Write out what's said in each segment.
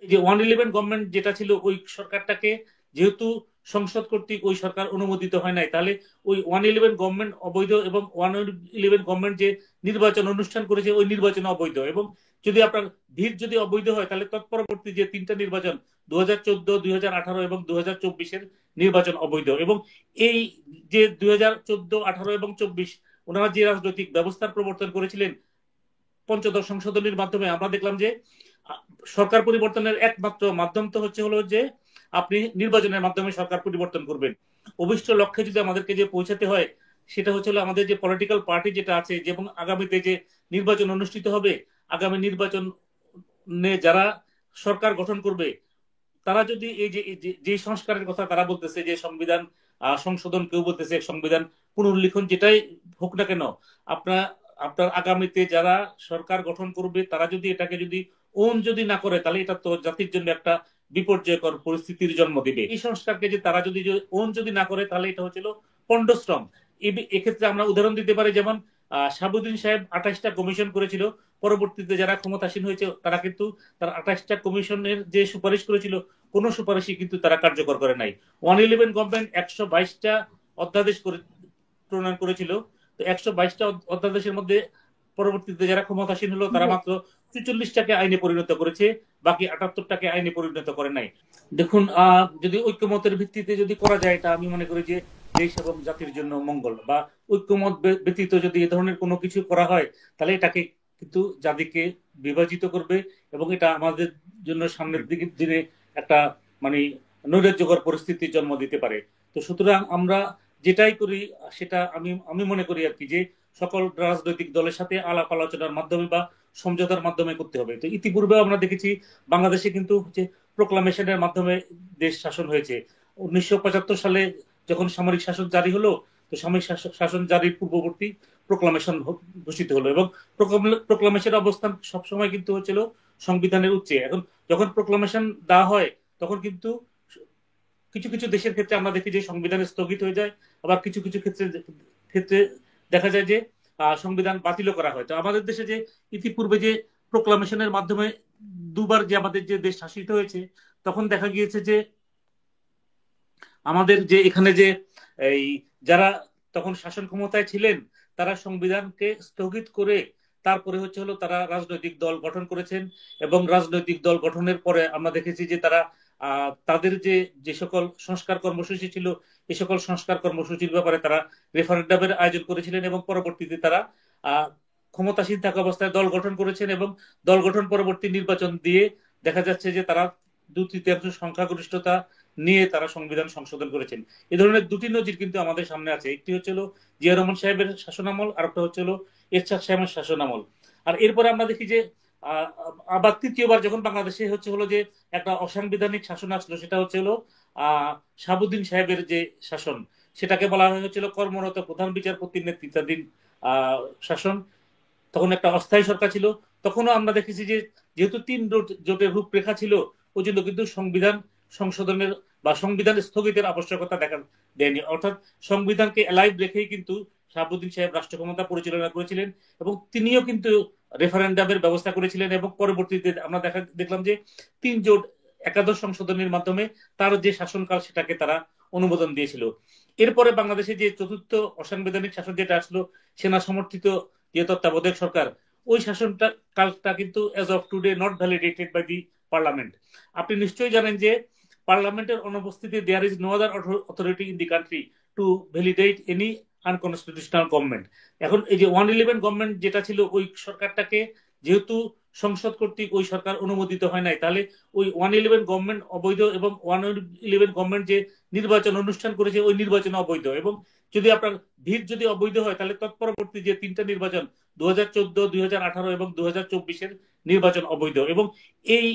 এই যে 111 গভর্নমেন্ট যেটা ছিল ওই সরকারটাকে যেহেতু সংসদ কর্তৃক ওই সরকার অনুমোদিত হয় নাই, তাহলে ওই 111 গভর্নমেন্ট অবৈধ এবং 111 গভর্নমেন্ট যে নির্বাচন অনুষ্ঠান করেছে ওই নির্বাচন অবৈধ। এবং যদি আপনার ভিত যদি অবৈধ হয় তাহলে তৎপরবর্তী যে তিনটা নির্বাচন 2014, 2018 এবং 2024-এর নির্বাচন অবৈধ। এবং এই যে 2014, 18 এবং 24 ওনারা যে রাজনৈতিক ব্যবস্থার প্রবর্তন করেছিলেন পঞ্চদশ সংশোধনীর মাধ্যমে, আমরা দেখলাম যে সরকার পরিবর্তনের একমাত্র মাধ্যম তো হলো যে আপনি নির্বাচনের মাধ্যমে সরকার পরিবর্তন করবেন। অভিষ্ট লক্ষ্যে যদি আমাদেরকে যে পৌঁছাতে হয় সেটা হলো আমাদের যে পলিটিক্যাল পার্টি যেটা আছে এবং আগামীতে যে নির্বাচন অনুষ্ঠিত হবে, আগামী নির্বাচনে যারা সরকার গঠন করবে তারা যদি এই যে যে সংস্কারের কথা তারা বলতেছে, যে সংবিধান সংশোধন, কেউ বলতেছে সংবিধান পুনর্লিখন, যেটাই হোক না কেন, আপনার আপনার আগামীতে যারা সরকার গঠন করবে তারা যদি এটাকে যদি ওন যদি না করে তাহলে এটা তো জাতির জন্য একটা বিপর্যয়কর পরিস্থিতির জন্ম দিবে। এই সংস্কারকে যে তারা যদি ওন যদি না করে তাহলে এটা হচ্ছিল পন্ডশ্রম। এক্ষেত্রে আমরা উদাহরণ দিতে পারি, যেমন শাহাবুদ্দিন সাহেব 28টা কমিশন করেছিল, পরবর্তীতে যারা ক্ষমতাসীন হয়েছে তারা কিন্তু তার 28টা কমিশনের যে সুপারিশ করেছিল কোন সুপারিশই কিন্তু তারা কার্যকর করে নাই। 111 গভর্নমেন্ট 122টা অধ্যাদেশ প্রণয়ন করেছিল, তো 122টা অধ্যাদেশের মধ্যে পরবর্তীতে যারা ক্ষমতাসীন হলো তারা মাত্র 44টাকে আইনে পরিণত করেছে, বাকি 78টাকে আইনে পরিণত করে নাই। দেখুন, যদি ঐক্যমতের ভিত্তিতে যদি করা যায়, এটা আমি মনে করি যে দেশ এবং জাতির জন্য মঙ্গল। বা ঐক্যমত ব্যতীত যদি এ ধরনের কোনো কিছু করা হয় তাহলে এটাকে কিন্তু জাতিকে বিভাজিত করবে এবং এটা আমাদের জন্য সামনের দিনে একটা মানে নৈরাজ্যকর পরিস্থিতির জন্ম দিতে পারে। তো সুতরাং আমরা যেটাই করি সেটা আমি আমি মনে করি আর কি, যে সকল রাজনৈতিক দলের সাথে আলাপ আলোচনার মাধ্যমে বা সমঝোতার মাধ্যমে করতে হবে। তো ইতিপূর্বে আমরা দেখেছি বাংলাদেশে কিন্তু হচ্ছে প্রোক্লামেশনের মাধ্যমে দেশ শাসন হয়েছে। 1975 সালে যখন সামরিক শাসন জারি হলো, তো সামরিক শাসন জারির পূর্ববর্তী প্রোক্লামেশন ঘোষিত হলো এবং প্রোক্লামেশনের অবস্থান সবসময় কিন্তু হচ্ছিল সংবিধানের উচ্চে। এখন যখন প্রোক্লামেশন দেওয়া হয় তখন কিন্তু কিছু কিছু দেশের ক্ষেত্রে আমরা দেখি যে সংবিধান স্থগিত হয়ে যায়, আবার কিছু কিছু ক্ষেত্রে ক্ষেত্রে দেখা যায় যে সংবিধান বাতিলও করা হয়। তো আমাদের দেশে যে ইতিপূর্বে যে প্রোক্লামেশনের মাধ্যমে দুবার যে আমাদের যে দেশ শাসিত হয়েছে, তখন দেখা গিয়েছে যে আমাদের যে এখানে যে এই যারা তখন শাসন ক্ষমতায় ছিলেন তারা সংবিধানকে স্থগিত করে তারপরে হলো তারা রাজনৈতিক দল গঠন করেছেন। এবং রাজনৈতিক দল গঠনের পরে আমরা দেখেছি যে তারা তাদের যে যে সকল সংস্কার কর্মসূচি ছিল এই সকল সংস্কার কর্মসূচির ব্যাপারে তারা রেফারেন্ডামের আয়োজন করেছিলেন এবং পরবর্তীতে তারা ক্ষমতাসীন থাকা অবস্থায় দল গঠন করেছেন এবং দল গঠন পরবর্তী নির্বাচন দিয়ে দেখা যাচ্ছে যে তারা 2/3 সংখ্যাগরিষ্ঠতা নিয়ে তারা সংবিধান সংশোধন করেছেন। এই ধরনের দুটি নজির কিন্তু আমাদের সামনে আছে, একটি হচ্ছিল জিয়া রহমান সাহেবের শাসনামল, আর একটা হচ্ছিল এরশাদ সাহেবের শাসনামল। আর এরপরে আমরা দেখি যে আবার তৃতীয়বার যখন বাংলাদেশে হলো যে একটা অসাংবিধানিক শাসন আসলো, সেটা হলো শাহাবুদ্দিন সাহেবের যে শাসন, সেটাকে বলা হয়েছিল কর্মরত প্রধান বিচারপতির নেতৃত্বাধীন শাসন। তখন একটা অস্থায়ী সরকার ছিল। তখনও আমরা দেখেছি যে যেহেতু তিন জোটের রূপরেখা ছিল ওই জন্য কিন্তু সংবিধান সংশোধনের বা সংবিধান স্থগিতের আবশ্যকতা দেখা দেয়নি। অর্থাৎ সংবিধানকে অ্যালাইভ রেখেই কিন্তু শাহাবুদ্দিন সাহেব রাষ্ট্র ক্ষমতা পরিচালনা করেছিলেন এবং তিনিও কিন্তু রেফারেন্ডামের ব্যবস্থা করেছিলেন এবং পরবর্তীতে আমরা দেখলাম যে তিন জোট একাদশ সংশোধনীর মাধ্যমে তার যে শাসনকাল সেটাকে তারা অনুমোদন দিয়েছিল। এরপরে বাংলাদেশে যে চতুর্থ অসাংবিধানিক শাসন যেটা আসলো সেনা সমর্থিত যে তত্ত্বাবধায়ক সরকার, ওই শাসনটা কালটা কিন্তু as of today not validated by the parliament. আপনি নিশ্চয়ই জানেন যে পার্লামেন্টের অনুপস্থিতি there is no other authority in the country to validate any unconstitutional government. এখন এই যে 111 গভর্নমেন্ট যেটা ছিল ওই সরকারটাকে যেহেতু সংসদ কর্তৃক ওই সরকার অনুমোদিত হয় নাই, তাহলে ওই 111 গভর্নমেন্ট অবৈধ এবং 111 গভর্নমেন্ট যে নির্বাচন অনুষ্ঠান করেছে ওই নির্বাচন অবৈধ। এবং যদি আপনার ভিত যদি অবৈধ হয় তাহলে তৎপরবর্তী যে তিনটা নির্বাচন 2014, 2018 এবং 2024-এর নির্বাচন অবৈধ। এবং এই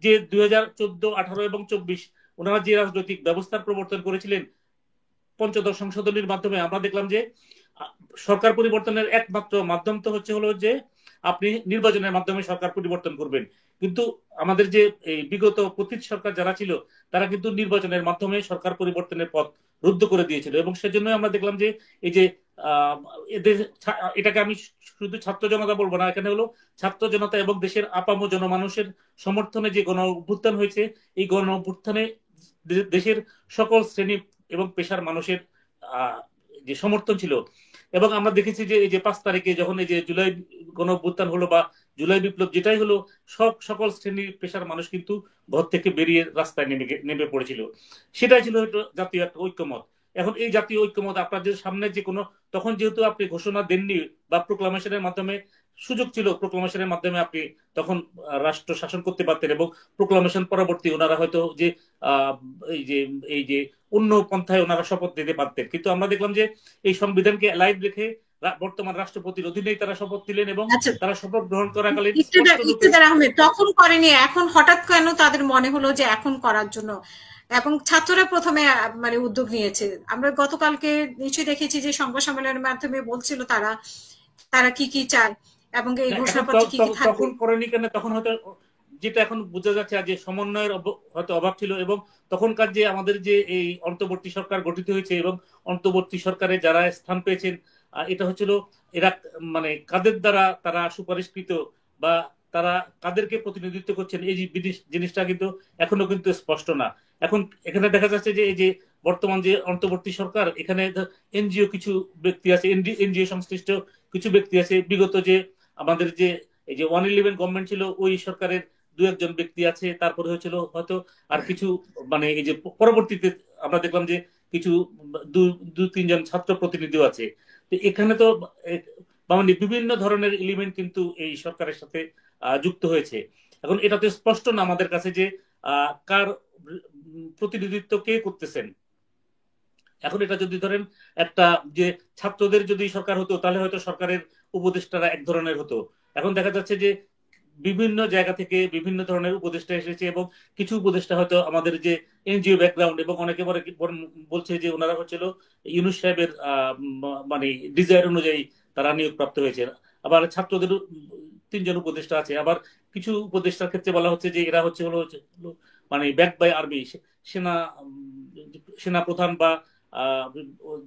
যে 2014, 18 এবং 24 ওনারা যে রাজনৈতিক ব্যবস্থার প্রবর্তন করেছিলেন পঞ্চদশ সংশোধনীর মাধ্যমে, আমরা দেখলাম যে সরকার পরিবর্তনের একমাত্র মাধ্যম তো হলো যে আপনি নির্বাচনের মাধ্যমে সরকার পরিবর্তন করবেন। কিন্তু আমাদের যে এই বিগত পতিত সরকার যারা ছিল তারা কিন্তু নির্বাচনের মাধ্যমে সরকার পরিবর্তনের পথ রুদ্ধ করে দিয়েছিল এবং সেজন্য আমরা দেখলাম যে এই যে এদের এটাকে আমি শুধু ছাত্র জনতা বলবো না, এখানে হলো ছাত্র জনতা এবং দেশের আপামর জনমানুষের সমর্থনে যে গণ অভ্যুত্থান হয়েছে, এই গণ অভ্যুত্থানে দেশের সকল শ্রেণী এবং পেশার মানুষের যে সমর্থন ছিল। এবং আমরা দেখেছি যে এই যে 5 তারিখে যখন এই যে জুলাই গণ অভ্যুত্থান হলো বা জুলাই বিপ্লব যেটাই হলো, সকল শ্রেণীর পেশার মানুষ কিন্তু ঘর থেকে বেরিয়ে রাস্তায় নেমে পড়েছিল। সেটাই ছিল জাতীয় একটা ঐক্যমত। এখন এই জাতীয় ঐক্যমত আপনাদের সামনে যে কোনো, তখন যেহেতু আপনি ঘোষণা দেননি বা প্রোক্লামেশনের মাধ্যমে সুযোগ ছিল, প্রোক্লামেশনের মাধ্যমে আপনি তখন রাষ্ট্র শাসন করতে পারতেন এবং প্রোক্লামেশন পরবর্তী ওনারা হয়তো যে এই যে অন্য পন্থায় ওনারা শপথ নিতে পারতেন। কিন্তু আমরা দেখলাম যে এই সংবিধানকে লাইভ রেখে বর্তমান রাষ্ট্রপতির অধীনেই তারা শপথ নিলেন এবং তারা শপথ গ্রহণ করাকালীন ইকতেদার আহমেদ তখন করেনি, এখন হঠাৎ কেন তাদের মনে হলো যে এখন করার জন্য? এবং ছাত্ররা প্রথমে মানে উদ্যোগ নিয়েছে। আমরা গতকালকে নিশ্চয়ই দেখেছি যে সংবাদ সম্মেলনের মাধ্যমে বলছিল তারা কি কি চায় এবং এই ঘোষণাপত্রে কি কি থাকবে। তখন করেনি কেন? তখন হয়তো যেটা এখন বোঝা যাচ্ছে যে সমন্বয়ের হয়তো অভাব ছিল, এবং তখনকার যে আমাদের যে এই অন্তর্বর্তী সরকার গঠিত হয়েছে এবং অন্তর্বর্তী সরকারে যারা স্থান পেয়েছেন, এটা হচ্ছিল এরা মানে কাদের দ্বারা তারা সুপারিশকৃত বা তারা কাদেরকে প্রতিনিধিত্ব করছেন, এই জিনিসটা কিন্তু এখনো কিন্তু স্পষ্ট না। এখন এখানে দেখা যাচ্ছে যে এই যে বর্তমান যে অন্তর্বর্তী সরকার, এখানে এনজিও কিছু ব্যক্তি আছে, এনজিও সংশ্লিষ্ট কিছু ব্যক্তি আছে, বিগত যে আমাদের যে এই যে 111 গভর্নমেন্ট ছিল ওই সরকারের 2-1 ব্যক্তি আছে, তারপরে হয়েছিল হয়তো আর কিছু মানে এই যে পরবর্তীতে আমরা দেখলাম যে কিছু 2-3 জন ছাত্র প্রতিনিধিও আছে। তো এখানে তো মানে বিভিন্ন ধরনের এলিমেন্ট কিন্তু এই সরকারের সাথে যুক্ত হয়েছে। এখন এটা তো স্পষ্ট না আমাদের কাছে যে কার প্রতিনিধিত্ব কে করতেছেন। এখন এটা যদি ধরেন একটা যে ছাত্রদের যদি সরকার হতো তাহলে হয়তো সরকারের উপদেষ্টারা এক ধরনের হতো। এখন দেখা যাচ্ছে যে বিভিন্ন জায়গা থেকে বিভিন্ন ধরনের উপদেষ্টা এসেছে এবং কিছু উপদেষ্টা হয়তো আমাদের যে এনজিও ব্যাকগ্রাউন্ড, এবং অনেকে বলছে যে ওনারা হচ্ছিল ইউনুস সাহেবের মানে ডিজায়ার অনুযায়ী তারা নিয়োগপ্রাপ্ত হয়েছে। আবার ছাত্রদের 3 জন উপদেষ্টা আছে, আবার কিছু উপদেষ্টার ক্ষেত্রে বলা হচ্ছে যে এরা হচ্ছে মানে ব্যাক বাই আর্মি, সেনা প্রধান বা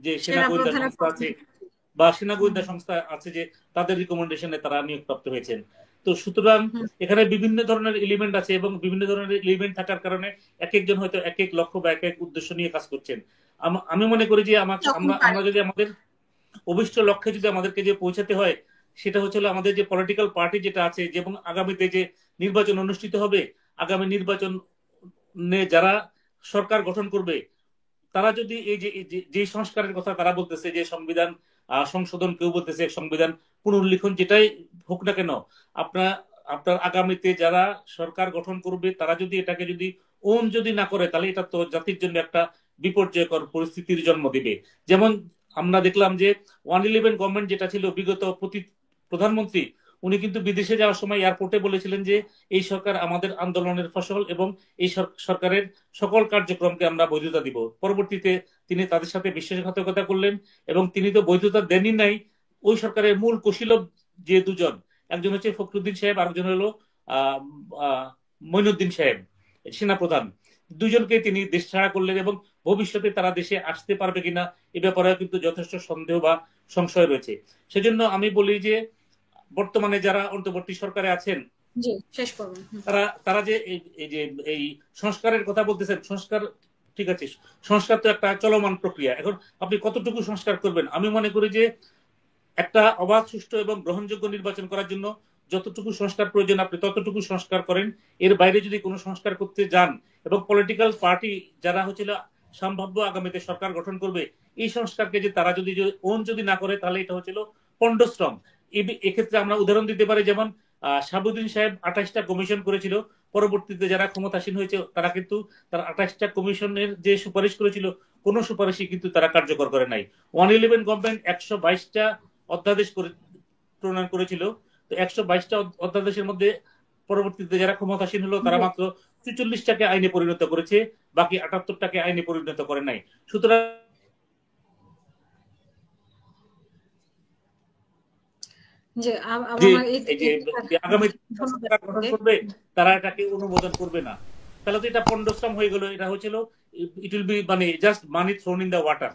যে সেনা গোয়েন্দা সংস্থা আছে বা সেনা গোয়েন্দা সংস্থা আছে যে তাদের রিকমেন্ডেশনে তারা নিয়োগপ্রাপ্ত হয়েছেন। তো সুতরাং এখানে বিভিন্ন ধরনের এলিমেন্ট আছে এবং বিভিন্ন ধরনের এলিমেন্ট থাকার কারণে এক একজন হয়তো এক এক লক্ষ্য বা এক এক উদ্দেশ্য নিয়ে কাজ করছেন। আমি মনে করি যে আমরা যদি আমাদের অভিষ্ট লক্ষ্যে যদি আমাদেরকে যে পৌঁছাতে হয়, সেটা হচ্ছে আমাদের যে পলিটিক্যাল পার্টি যেটা আছে এবং আগামীতে যে নির্বাচন অনুষ্ঠিত হবে, আগামী নির্বাচনে যারা সরকার গঠন করবে তারা যদি এই যে সংস্কারের কথা তারা বলতেছে, যে সংবিধান সংশোধন, কেউ বলতেছে সংবিধান পুনর্লিখন, যেটাই হোক না কেন, আপনার আগামীতে যারা সরকার গঠন করবে তারা যদি এটাকে যদি ওন যদি না করে, তাহলে এটা তো জাতির জন্য একটা বিপর্যয়কর পরিস্থিতির জন্ম দিবে। যেমন আমরা দেখলাম যে 111 গভর্নমেন্ট যেটা ছিল, বিগত প্রধানমন্ত্রী উনি কিন্তু বিদেশে যাওয়ার সময় এয়ারপোর্টে বলেছিলেন যে এই সরকার আমাদের আন্দোলনের ফসল এবং এই সরকারের সকল কার্যক্রমকে আমরা বৈধতা দিব। পরবর্তীতে তিনি তাদের সাথে বিশ্বাসঘাতকতা করলেন এবং তিনি তো বৈধতা দেনই নাই। ওই সরকারের মূল কুশীলব যে দুজন, একজন হচ্ছে ফখরুদ্দিন সাহেব, আরেকজন হলো মঈনুদ্দিন সাহেব সেনাপ্রধান, দুজনকে তিনি দেশ ছাড়া করলেন এবং ভবিষ্যতে তারা দেশে আসতে পারবে কিনা এ ব্যাপারে কিন্তু যথেষ্ট সন্দেহ বা সংশয় রয়েছে। সেজন্য আমি বলি যে বর্তমানে যারা অন্তর্বর্তী সরকারে আছেন তারা যে এই সংস্কারের কথা বলতেছেন, সংস্কার ঠিক আছে, সংস্কার তো একটা চলমান প্রক্রিয়া। এখন আপনি কতটুকু সংস্কার করবেন? আমি মনে করি যে একটা অবাধ, সুষ্ঠু এবং গ্রহণযোগ্য নির্বাচন করার জন্য যতটুকু সংস্কার প্রয়োজন আপনি ততটুকু সংস্কার করেন। এর বাইরে যদি কোনো সংস্কার করতে যান এবং পলিটিক্যাল পার্টি যারা হচ্ছিল সম্ভাব্য আগামীতে সরকার গঠন করবে, এই সংস্কারকে যে তারা যদি না করে, তাহলে এটা হচ্ছিল পন্ডশ্রম। এক্ষেত্রে আমরা উদাহরণ দিতে পারি, যেমন শাহাবুদ্দিন সাহেব 28টা কমিশন করেছিল, পরবর্তীতে যারা ক্ষমতাসীন হয়েছে তারা কিন্তু তার 28টা কমিশনের যে সুপারিশ করেছিল কোনো সুপারিশই কিন্তু তারা কার্যকর করে নাই। 111 গভর্নমেন্ট 122টা অধ্যাদেশ প্রণয়ন করেছিল। তো 122টা অধ্যাদেশের মধ্যে পরবর্তীতে যারা ক্ষমতাসীন হলো তারা মাত্র 44টাকে আইনে পরিণত করেছে, বাকি 78টাকে আইনে পরিণত করে নাই। সুতরাং আগামী করবে তারা এটাকে অনুমোদন করবে না, তাহলে তো এটা পন্ডশ্রম হয়ে গেল। এটা হচ্ছিল ইট উইল বি মানে just money thrown in the water.